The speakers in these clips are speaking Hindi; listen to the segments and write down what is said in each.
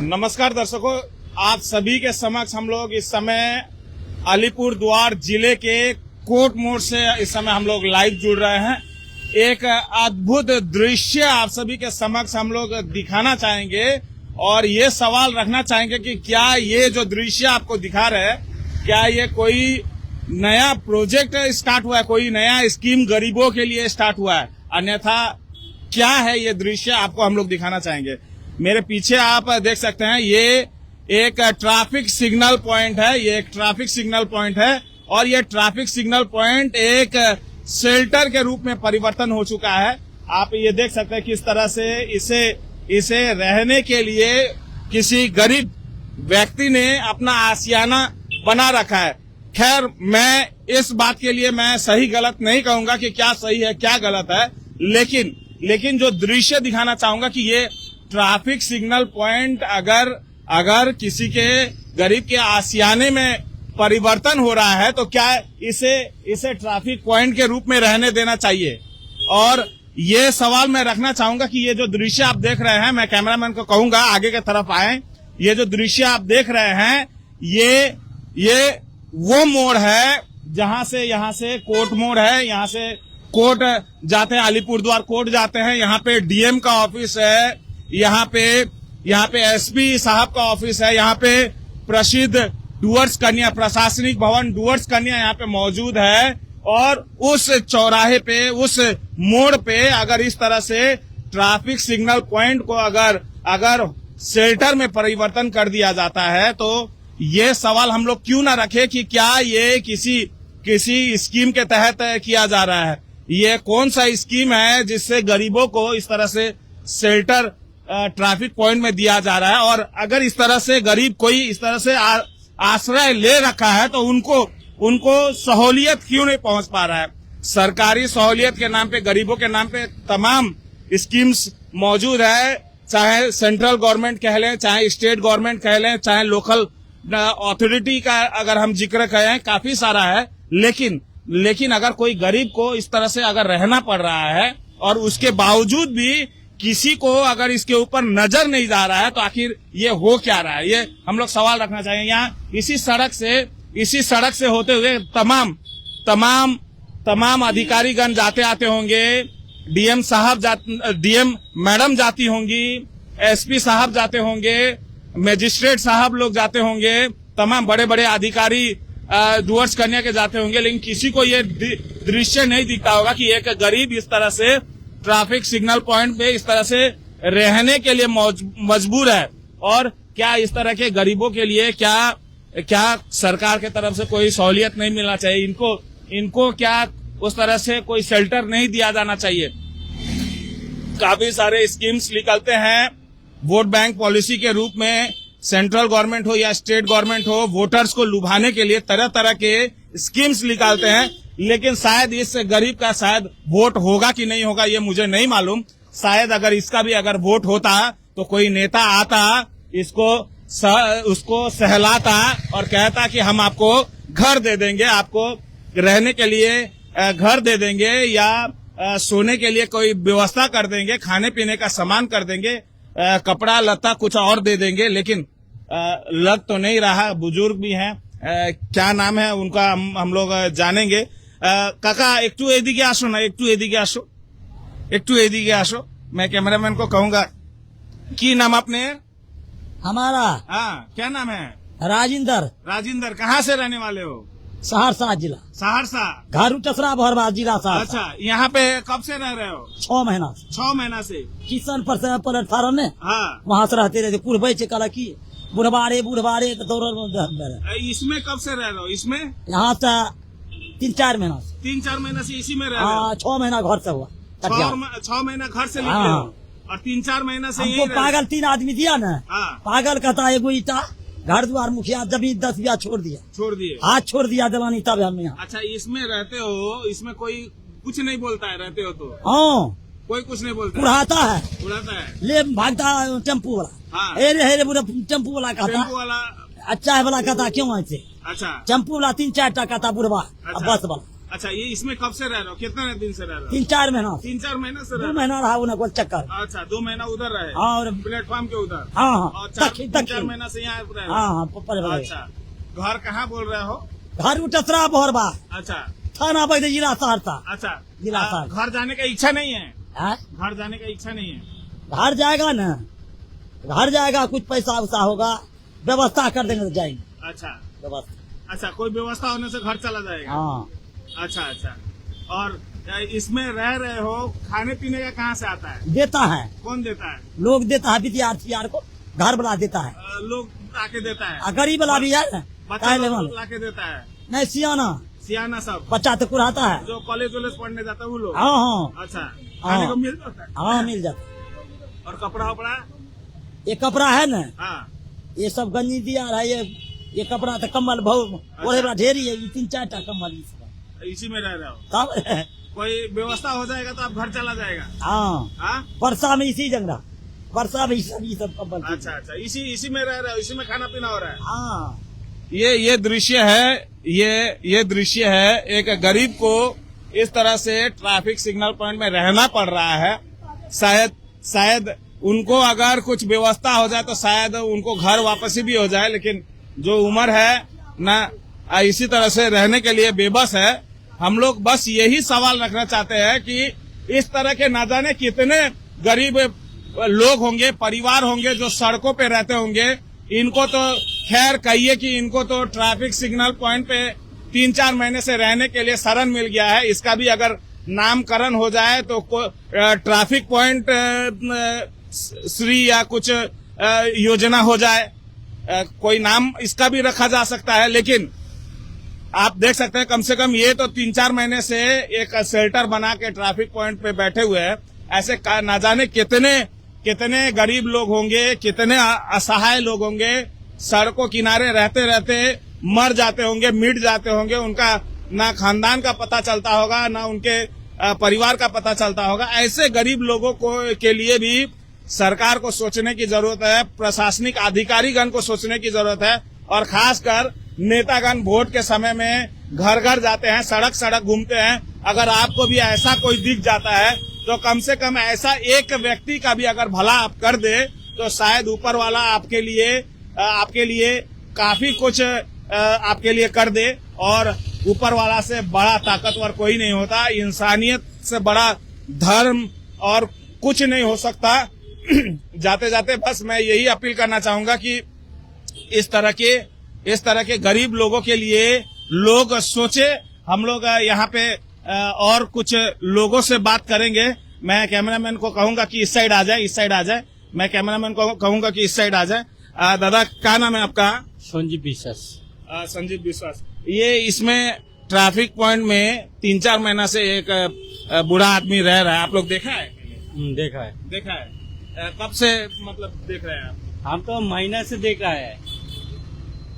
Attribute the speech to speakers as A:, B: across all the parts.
A: नमस्कार दर्शकों, आप सभी के समक्ष हम लोग इस समय अलीपुरद्वार जिले के कोट मोड़ से इस समय हम लोग लाइव जुड़ रहे हैं। एक अद्भुत दृश्य आप सभी के समक्ष हम लोग दिखाना चाहेंगे और ये सवाल रखना चाहेंगे कि क्या ये जो दृश्य आपको दिखा रहे हैं, क्या ये कोई नया प्रोजेक्ट स्टार्ट हुआ है, कोई नया स्कीम गरीबों के लिए स्टार्ट हुआ है, अन्यथा क्या है ये दृश्य आपको हम लोग दिखाना चाहेंगे। मेरे पीछे आप देख सकते हैं, ये एक ट्रैफिक सिग्नल पॉइंट है। ये एक ट्रैफिक सिग्नल पॉइंट है और ये ट्रैफिक सिग्नल पॉइंट एक शेल्टर के रूप में परिवर्तन हो चुका है। आप ये देख सकते हैं किस तरह से इसे रहने के लिए किसी गरीब व्यक्ति ने अपना आशियाना बना रखा है। खैर, मैं इस बात के लिए मैं सही गलत नहीं कहूंगा कि क्या सही है क्या गलत है, लेकिन जो दृश्य दिखाना चाहूंगा कि ये ट्रैफिक सिग्नल पॉइंट अगर किसी के गरीब के आशियाने में परिवर्तन हो रहा है तो क्या इसे ट्रैफिक पॉइंट के रूप में रहने देना चाहिए। और ये सवाल मैं रखना चाहूंगा कि ये जो दृश्य आप देख रहे हैं, मैं कैमरामैन को कहूंगा आगे की तरफ आए। ये जो दृश्य आप देख रहे हैं, ये वो मोड़ है जहां से यहाँ से कोर्ट मोड़ है। यहाँ से कोर्ट जाते हैं, अलीपुरद्वार कोर्ट जाते हैं। यहाँ पे डीएम का ऑफिस है, यहाँ पे एसपी साहब का ऑफिस है, यहाँ पे प्रसिद्ध डुअर्स कन्या प्रशासनिक भवन डुअर्स कन्या यहाँ पे मौजूद है। और उस चौराहे पे, उस मोड़ पे अगर इस तरह से ट्रैफिक सिग्नल पॉइंट को अगर शेल्टर में परिवर्तन कर दिया जाता है तो ये सवाल हम लोग क्यों ना रखे कि क्या ये किसी स्कीम के तहत किया जा रहा है। ये कौन सा स्कीम है जिससे गरीबों को इस तरह से शेल्टर ट्रैफिक पॉइंट में दिया जा रहा है। और अगर इस तरह से गरीब कोई इस तरह से आश्रय ले रखा है तो उनको सहूलियत क्यों नहीं पहुंच पा रहा है। सरकारी सहूलियत के नाम पे, गरीबों के नाम पे तमाम स्कीम्स मौजूद है, चाहे सेंट्रल गवर्नमेंट कह लें, चाहे स्टेट गवर्नमेंट कह लें, चाहे लोकल अथॉरिटी का अगर हम जिक्र करें, काफी सारा है। लेकिन अगर कोई गरीब को इस तरह से अगर रहना पड़ रहा है और उसके बावजूद भी किसी को अगर इसके ऊपर नजर नहीं जा रहा है तो आखिर ये हो क्या रहा है, ये हम लोग सवाल रखना चाहेंगे। यहाँ इसी सड़क से होते हुए तमाम अधिकारीगण जाते आते होंगे, डीएम मैडम जाती होंगी, एसपी साहब जाते होंगे, मजिस्ट्रेट साहब लोग जाते होंगे, तमाम बड़े बड़े अधिकारी डुअर्स कन्या के जाते होंगे, लेकिन किसी को ये दृश्य नहीं दिखता होगा कि एक गरीब इस तरह से ट्रैफिक सिग्नल पॉइंट पे इस तरह से रहने के लिए मजबूर है। और क्या इस तरह के गरीबों के लिए क्या सरकार के तरफ से कोई सहूलियत नहीं मिलना चाहिए, इनको क्या उस तरह से कोई शेल्टर नहीं दिया जाना चाहिए। काफी सारे स्कीम्स निकलते हैं वोट बैंक पॉलिसी के रूप में, सेंट्रल गवर्नमेंट हो या स्टेट गवर्नमेंट हो, वोटर्स को लुभाने के लिए तरह तरह के स्कीम्स निकालते हैं। लेकिन शायद इस गरीब का शायद वोट होगा कि नहीं होगा ये मुझे नहीं मालूम। शायद अगर इसका भी अगर वोट होता तो कोई नेता आता, उसको सहलाता और कहता कि हम आपको घर दे देंगे, आपको रहने के लिए घर दे देंगे या सोने के लिए कोई व्यवस्था कर देंगे, खाने पीने का सामान कर देंगे, कपड़ा लत्ता कुछ और दे देंगे। लेकिन लग तो नहीं रहा। बुजुर्ग भी हैं, क्या नाम है उनका हम लोग जानेंगे। काका एकटू एदिके आसो ना, एकटू एदिके आसो। मैं कैमरामैन को कहूंगा, की नाम अपने?
B: हमारा?
A: हाँ, क्या नाम है?
B: राजिंदर।
A: कहाँ से रहने वाले हो?
B: सहरसा जिला।
A: सहरसा,
B: घर उचसरा भरवा जिला सहरसा।
A: अच्छा, यहाँ पे कब से रह रहे हो?
B: 6 महीना।
A: 6 महीना से
B: किसान पर प्लेटफार्म में,
A: हाँ,
B: वहाँ से रहते रहते कुरबई से कल की बुढ़वारे
A: इसमें कब से रह रहे हो? इसमें
B: यहाँ से 3-4 महीना से।
A: 3-4 महीना से इसी में रह रहे हो?
B: 6 महीना घर से हुआ।
A: 6 महीना घर से निकले हो और 3-4 महीना से
B: हमको पागल 3 आदमी दिया ना।
A: हाँ।
B: पागल कहता है एगो ईटा, घर द्वार, मुखिया जमीन 10 बीघा छोड़ दिए, हाथ छोड़ दिया दलानी, तब हम यहाँ।
A: अच्छा, इसमें रहते हो, इसमें कोई कुछ नहीं बोलता है? रहते हो तो
B: हाँ,
A: कोई कुछ नहीं बोलता?
B: उड़ाता है ले भागता टेम्पू वाला।
A: हाँ।
B: टेम्पू वाला कहता, अच्छा है वाला कहता क्यों ऐसे।
A: अच्छा,
B: टेम्पू वाला 3-4 कहता बुढ़वा।
A: अच्छा।
B: बस वाला
A: अच्छा, ये इसमें कब से रह रहे हो, कितने दिन से रह रहे हो?
B: 3-4 महीना
A: 3-4 महीने से रह
B: 2
A: रहे
B: महीना रहा उन्हें कोई चक्कर
A: हो? अच्छा, 2 महीना उधर रहे
B: हाँ और
A: प्लेटफॉर्म के उधर,
B: हाँ हाँ
A: और
B: दक्षिण
A: 4
B: दक्षिण
A: महीना से यहाँ रह रहे
B: हाँ
A: हो?
B: हाँ पर भाई
A: अच्छा, घर कहाँ बोल रहे हो?
B: घर उठसरा बोहरबा
A: अच्छा
B: थाना बैठ जिला सहरसा
A: अच्छा,
B: जिला
A: आ,
B: साहब।
A: घर जाने का इच्छा नहीं है?
B: हाँ?
A: घर जाने का इच्छा नहीं है?
B: घर जाएगा ना, घर जाएगा कुछ पैसा वैसा होगा व्यवस्था कर देंगे तो जाएंगे
A: अच्छा
B: व्यवस्था।
A: अच्छा, कोई व्यवस्था होने से घर चला जाएगा?
B: हाँ
A: अच्छा अच्छा, और इसमें रह रहे हो, खाने पीने का कहाँ से आता है?
B: देता है,
A: कौन देता है?
B: लोग देता है विद्यार्थी यार को, घर वाला देता है,
A: लोग आके देता है?
B: और गरीब वाला भी है ना,
A: बच्चा
B: काहे
A: लोग
B: लेवल
A: लाके देता है?
B: नहीं सियाना
A: सियाना सब
B: बच्चा तो कुराता है।
A: जो कॉलेज वॉलेज पढ़ने जाता है वो लोग?
B: हाँ हाँ
A: अच्छा, खाने को मिल जाता है?
B: हाँ मिल जाता है।
A: और कपड़ा वपड़ा?
B: ये कपड़ा है ना,
A: हाँ,
B: ये सब गंजी दिया है, ये कपड़ा तो कम्बल बहुत ओढ़े बड़ा ढेरी है, ये 3-4 कम्बल इसका।
A: इसी में रह रहे हो?
B: तब
A: कोई व्यवस्था हो जाएगा तो आप घर चला जाएगा?
B: हाँ
A: हाँ,
B: वर्षा में इसी जगह, वर्षा में ये सब कम्बल।
A: अच्छा अच्छा, इसी में रह रहे हो, इसी में खाना पीना हो रहा है?
B: हाँ
A: ये दृश्य है, ये दृश्य है, एक गरीब को इस तरह से ट्रैफिक सिग्नल पॉइंट में रहना पड़ रहा है। शायद उनको अगर कुछ व्यवस्था हो जाए तो शायद उनको घर वापसी भी हो जाए, लेकिन जो उम्र है ना इसी तरह से रहने के लिए बेबस है। हम लोग बस यही सवाल रखना चाहते हैं कि इस तरह के ना जाने कितने गरीब लोग होंगे, परिवार होंगे जो सड़कों पे रहते होंगे। इनको तो खैर कहिए कि इनको तो ट्रैफिक सिग्नल पॉइंट पे 3-4 महीने से रहने के लिए शरण मिल गया है। इसका भी अगर नामकरण हो जाए तो ट्रैफिक पॉइंट श्री या कुछ योजना हो जाए, कोई नाम इसका भी रखा जा सकता है। लेकिन आप देख सकते हैं कम से कम ये तो 3-4 महीने से एक शेल्टर बना के ट्रैफिक पॉइंट पे बैठे हुए हैं। ऐसे ना जाने कितने गरीब लोग होंगे, कितने असहाय लोग होंगे, सड़कों किनारे रहते रहते मर जाते होंगे, मिट जाते होंगे। उनका ना खानदान का पता चलता होगा, ना उनके परिवार का पता चलता होगा। ऐसे गरीब लोगों के लिए भी सरकार को सोचने की जरूरत है, प्रशासनिक अधिकारीगण को सोचने की जरूरत है। और खासकर नेतागण वोट के समय में घर घर जाते हैं, सड़क सड़क घूमते हैं। अगर आपको भी ऐसा कोई दिख जाता है तो कम से कम ऐसा एक व्यक्ति का भी अगर भला आप कर दे तो शायद ऊपर वाला आपके लिए काफी कुछ आपके लिए कर दे। और ऊपर वाला से बड़ा ताकतवर कोई नहीं होता, इंसानियत से बड़ा धर्म और कुछ नहीं हो सकता। जाते जाते बस मैं यही अपील करना चाहूंगा कि इस तरह के गरीब लोगों के लिए लोग सोचे। हम लोग यहाँ पे और कुछ लोगों से बात करेंगे। मैं कैमरामैन को कहूंगा कि इस साइड आ जाए। मैं कैमरामैन को कहूंगा कि इस साइड आ जाए। दादा क्या नाम है आपका?
C: संजीव विश्वास।
A: संजीव विश्वास। ये इसमें ट्रैफिक पॉइंट में 3-4 महीना से एक बूढ़ा आदमी रह रहा है। आप लोग देखा है?
C: देखा है।
A: कब से मतलब देख रहे हैं आप?
C: हम तो महीना से देख रहा है।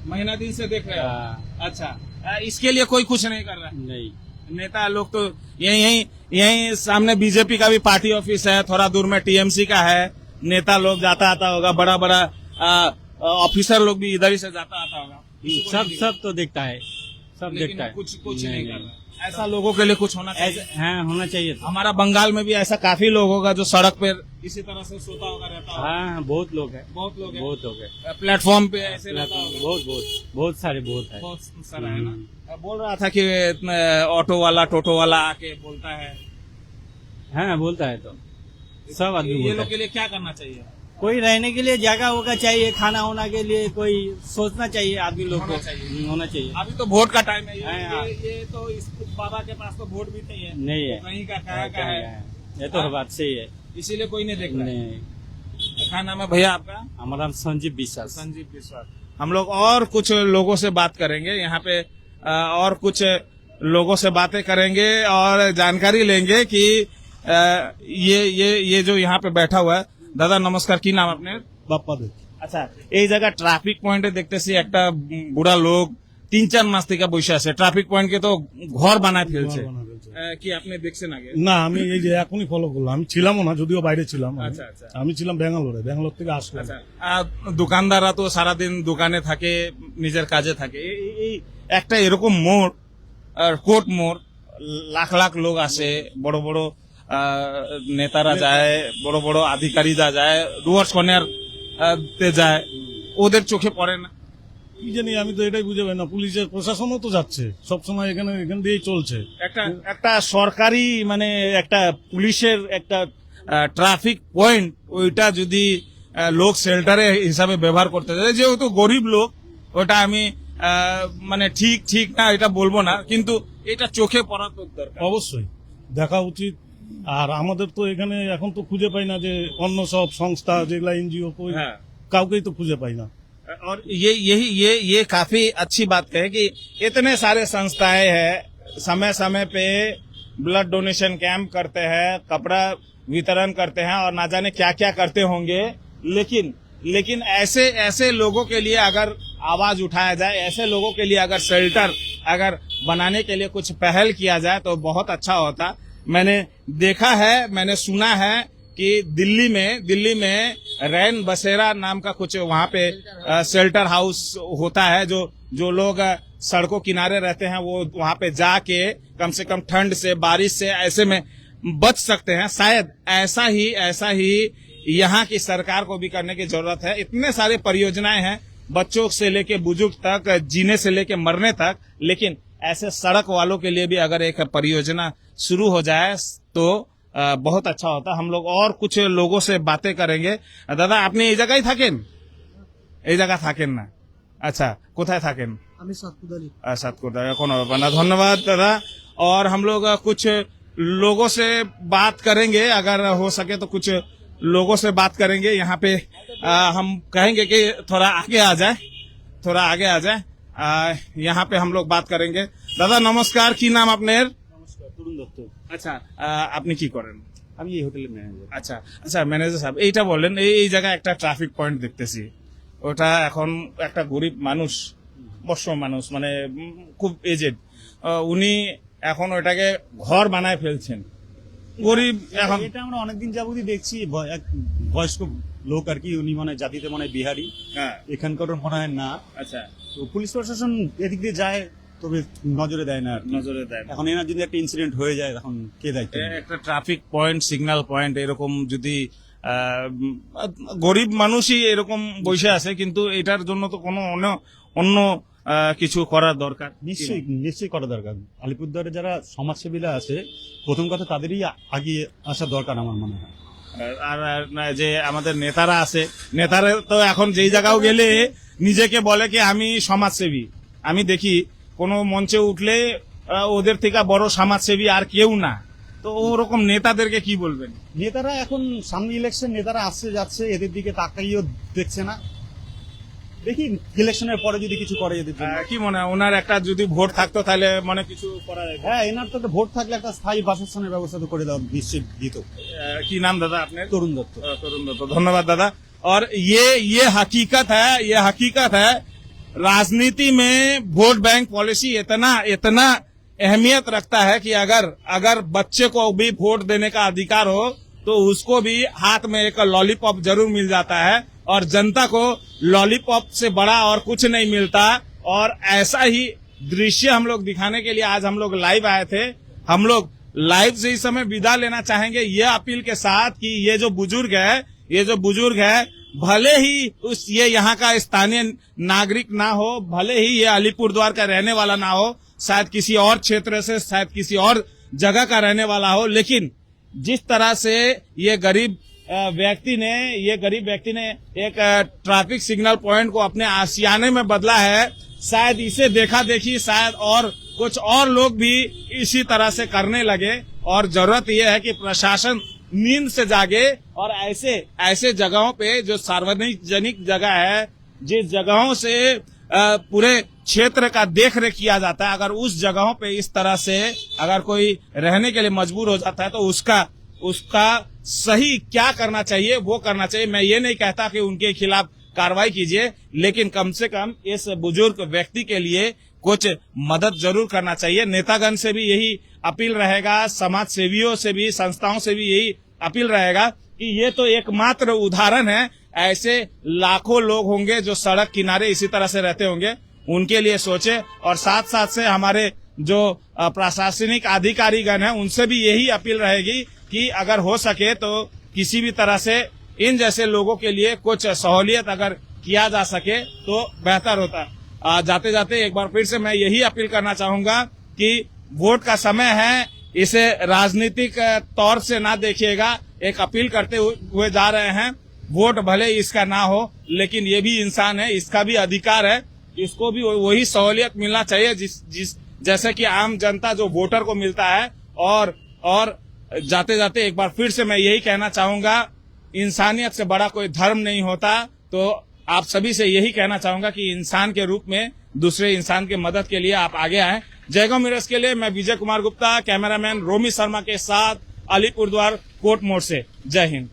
A: महीना दिन से देख रहे हैं?
C: हाँ।
A: अच्छा, इसके लिए कोई कुछ नहीं कर रहा है?
C: नहीं,
A: नेता लोग तो यही सामने बीजेपी का भी पार्टी ऑफिस है, थोड़ा दूर में टीएमसी का है। नेता लोग जाता आता होगा, बड़ा ऑफिसर लोग भी इधर ही से जाता आता होगा।
C: सब तो देखता है, सब देखता है।
A: कुछ नहीं कर रहा। ऐसा लोगों के लिए कुछ होना चाहिए।
C: हाँ, होना चाहिए था।
A: हमारा बंगाल में भी ऐसा काफी लोग होगा जो सड़क पे इसी तरह से सोता होगा, रहता होगा।
C: हाँ, बहुत लोग है।
A: बहुत लोग
C: है।
A: प्लेटफॉर्म पे ऐसे रहता होगा।
C: बहुत सारे है।
A: बहुत सारा है ना। बोल रहा था कि ऑटो वाला, टोटो वाला आके बोलता है।
C: हाँ, बोलता है तो सब आदमी
A: ये
C: बोलता
A: लोग
C: है।
A: के लिए क्या करना चाहिए?
C: कोई रहने के लिए जगह होगा चाहिए, खाना होना के लिए कोई सोचना चाहिए आदमी लोग को। होना चाहिए।
A: अभी तो वोट का टाइम है।
C: हाँ।
A: ये तो इस बाबा के पास तो वोट भी नहीं है।
C: नहीं है।
A: कहीं का है।
C: ये तो बात सही है।
A: इसीलिए कोई नहीं देख रहा है।
C: नहीं,
A: क्या नाम है भैया आपका?
C: हमारा नाम संजीव विश्वास।
A: संजीव विश्वास। हम लोग और कुछ लोगों से बात करेंगे यहाँ पे, और कुछ लोगों से बातें करेंगे और जानकारी लेंगे कि ये जो यहाँ पे बैठा हुआ है। दादा नमस्कार, की नाम आपने?
D: বাপ্পা দে
A: আচ্ছা, এই জায়গা ট্রাফিক পয়েন্টে দেখতেছি একটা বুড়া লোক 3-4 মাস থেকে বসে আছে। ট্রাফিক পয়েন্টকে তো ঘর বানায় ফেলছে। কি আপনি দেখছেন আগে?
D: না, আমি এই যে এখনই ফলো করলাম। আমি ছিলামও না, যদিও বাইরে ছিলাম।
A: আচ্ছা আচ্ছা
D: আমি ছিলাম ব্যাঙ্গালোরে, ব্যাঙ্গালোর থেকে আসলাম।
A: আচ্ছা, দোকানদাররা তো সারাদিন দোকানে থাকে, নিজের কাজে থাকে। এই একটা এরকম মোড়, কোর্ট মোড়, লাখ লাখ লোক আসে, বড় বড় নেতারা যায়, বড় বড় আধিকারিকরা যায়, ডুয়ার্স কর্নার তে যায়, ওদের চোখে পড়ে না?
D: কি জানি, আমি তো এটাই বুঝে পাই না। পুলিশের প্রশাসনও তো যাচ্ছে সবসময়, এখান দিয়েই চলছে।
A: একটা সরকারি মানে একটা পুলিশের একটা ট্রাফিক পয়েন্ট, ওইটা যদি লোক শেল্টারে হিসাবে ব্যবহার করতে চায়, যেহেতু গরিব লোক, ওটা আমি মানে ঠিক না এটা বলবো না, কিন্তু এটা চোখে পড়া তো দরকার।
D: অবশ্যই দেখা উচিত। আর আমাদের তো এখানে এখন তো খুঁজে পাই না যে অন্য সব সংস্থা যেগুলা এনজিও,
A: হ্যাঁ।
D: কাউকেই তো খুঁজে পাই না।
A: और ये काफी अच्छी बात है कि इतने सारे संस्थाएं हैं, समय समय पे ब्लड डोनेशन कैंप करते हैं, कपड़ा वितरण करते हैं और ना जाने क्या क्या करते होंगे, लेकिन ऐसे लोगों के लिए अगर आवाज उठाया जाए, ऐसे लोगों के लिए अगर शेल्टर अगर बनाने के लिए कुछ पहल किया जाए तो बहुत अच्छा होता। मैंने देखा है, मैंने सुना है कि दिल्ली में रैन बसेरा नाम का कुछ वहाँ पे शेल्टर हाउस होता है, जो लोग सड़कों किनारे रहते हैं, वो वहाँ पे जाके कम से कम ठंड से, बारिश से ऐसे में बच सकते हैं। शायद ऐसा ही यहाँ की सरकार को भी करने की जरूरत है। इतने सारे परियोजनाएं हैं, बच्चों से लेके बुजुर्ग तक, जीने से लेके मरने तक, लेकिन ऐसे सड़क वालों के लिए भी अगर एक परियोजना शुरू हो जाए तो बहुत अच्छा होता। हम लोग और कुछ लोगों से बातें करेंगे। दादा, আপনি এই জায়গায় থাকেন? এই জায়গা থাকেন না? আচ্ছা, কোথায় থাকেন?
B: আমি সাতকুদালি।
A: सातकोटा, কোনো ব্যাপার না, ধন্যবাদ দাদা। और हम लोग कुछ लोगों से बात करेंगे, अगर हो सके तो कुछ लोगों से बात करेंगे। यहाँ पे हम कहेंगे कि थोड़ा आगे आ जाए, यहाँ पे हम लोग बात करेंगे। दादा नमस्कार, কি নাম আপনার?
C: তরুণ দত্ত।
A: আচ্ছা, আপনি কি করেন?
C: আমি এই হোটেলের ম্যানেজার।
A: আচ্ছা ম্যানেজার সাহেব, এইটা বললেন, এই জায়গায় একটা ট্রাফিক পয়েন্ট দেখতেছি, ওটা এখন একটা গরিব মানুষ, বর্ষ মানুষ, মানে খুব এজেড, উনি এখন ওটাকে ঘর বানায় ফেলছেন। গরিব এখন
E: এটা আমরা অনেকদিন যাবতই দেখছি। এক বয়স্ক লোক আর কি, উনি মনে হয় জাতিতে মনে হয় বিহারি,
A: হ্যাঁ,
E: এখানকার মনে হয় না।
A: আচ্ছা,
E: তো পুলিশ প্রশাসন এদিক দিয়ে যায়, তবে নজরে দেয় না আর কি।
A: নজরে দেয় না।
E: এখন এনার যদি একটা ইনসিডেন্ট হয়ে যায়, তখন কে দায়িত্ব নেবে?
A: একটা ট্রাফিক পয়েন্ট, সিগন্যাল পয়েন্ট এরকম যদি গরিব মানুষই এরকম বসে আছে, কিন্তু এটার জন্য তো কোনো অন্য কিছু করার দরকার।
E: নিশ্চয়ই করা দরকার। আলিপুরদুয়ারে যারা সমাজসেবীরা আছে, প্রথম কথা তাদেরই আগিয়ে আসা দরকার আমার মনে হয়।
A: আর যে আমাদের নেতারা আছে, নেতারা তো এখন যেই জায়গাও গেলে নিজেকে বলে কি আমি সমাজসেবী। আমি দেখি কোনো মঞ্চে উঠলে ওদের থেকে বড় সমাজসেবী আর কেউ না। তো ওরকম নেতাদেরকে কি বলবেন?
E: নেতারা এখন সামনে ইলেকশন, নেতারা আসছে যাচ্ছে, এদের দিকে তাকাইও দেখছে না। দেখি ইলেকশনের পরে যদি কিছু করে এদের জন্য।
A: কি মনে হয়, ওনার একটা যদি ভোট থাকতো তাহলে মনে কিছু করা যেত?
E: হ্যাঁ, এনার তো একটা ভোট থাকলে একটা স্থায়ী বাসস্থানের ব্যবস্থা তো করে দেওয়া নিশ্চয়ই দিত।
A: কি নাম দাদা আপনার?
E: তরুণ দত্ত।
A: तरुण दत्त, धन्यवाद दादा। और ये हकीकत है राजनीति में वोट बैंक पॉलिसी इतना अहमियत रखता है कि अगर बच्चे को भी वोट देने का अधिकार हो तो उसको भी हाथ में एक लॉलीपॉप जरूर मिल जाता है, और जनता को लॉलीपॉप से बड़ा और कुछ नहीं मिलता। और ऐसा ही दृश्य हम लोग दिखाने के लिए आज हम लोग लाइव आए थे। हम लोग लाइव से इस समय विदा लेना चाहेंगे ये अपील के साथ कि ये जो बुजुर्ग है भले ही ये यहाँ का स्थानीय नागरिक ना हो, भले ही ये अलीपुरद्वार का रहने वाला ना हो, शायद किसी और क्षेत्र से, शायद किसी और जगह का रहने वाला हो, लेकिन जिस तरह से ये गरीब व्यक्ति ने एक ट्रैफिक सिग्नल पॉइंट को अपने आशियाने में बदला है, शायद इसे देखा देखी शायद और कुछ और लोग भी इसी तरह से करने लगे। और जरूरत यह है कि प्रशासन नींद से जागे और ऐसे जगहों पे जो सार्वजनिक जगह है, जिस जगहों से पूरे क्षेत्र का देख रेख किया जाता है, अगर उस जगहों पे इस तरह से अगर कोई रहने के लिए मजबूर हो जाता है तो उसका सही क्या करना चाहिए वो करना चाहिए। मैं ये नहीं कहता कि उनके खिलाफ कार्रवाई कीजिए, लेकिन कम से कम इस बुजुर्ग व्यक्ति के लिए कुछ मदद जरूर करना चाहिए। नेतागण से भी यही अपील रहेगा, समाज सेवियों से भी, संस्थाओं से भी यही अपील रहेगा कि ये तो एकमात्र उदाहरण है, ऐसे लाखों लोग होंगे जो सड़क किनारे इसी तरह से रहते होंगे, उनके लिए सोचे। और साथ साथ से हमारे जो प्रशासनिक अधिकारीगण है उनसे भी यही अपील रहेगी कि अगर हो सके तो किसी भी तरह से इन जैसे लोगों के लिए कुछ सहूलियत अगर किया जा सके तो बेहतर होता। जाते जाते एक बार फिर से मैं यही अपील करना चाहूंगा कि वोट का समय है, इसे राजनीतिक तौर से ना देखिएगा। एक अपील करते हुए जा रहे हैं, वोट भले इसका ना हो लेकिन ये भी इंसान है, इसका भी अधिकार है, इसको भी वही सहूलियत मिलना चाहिए जिस जैसे कि आम जनता जो वोटर को मिलता है। और जाते जाते एक बार फिर से मैं यही कहना चाहूंगा, इंसानियत से बड़ा कोई धर्म नहीं होता। तो आप सभी से यही कहना चाहूंगा कि इंसान के रूप में दूसरे इंसान के मदद के लिए आप आगे आए। जयगांव मिरर्स के लिए मैं विजय कुमार गुप्ता, कैमरामैन रोमी शर्मा के साथ अलीपुरद्वार कोर्ट मोड़ से। जय हिंद।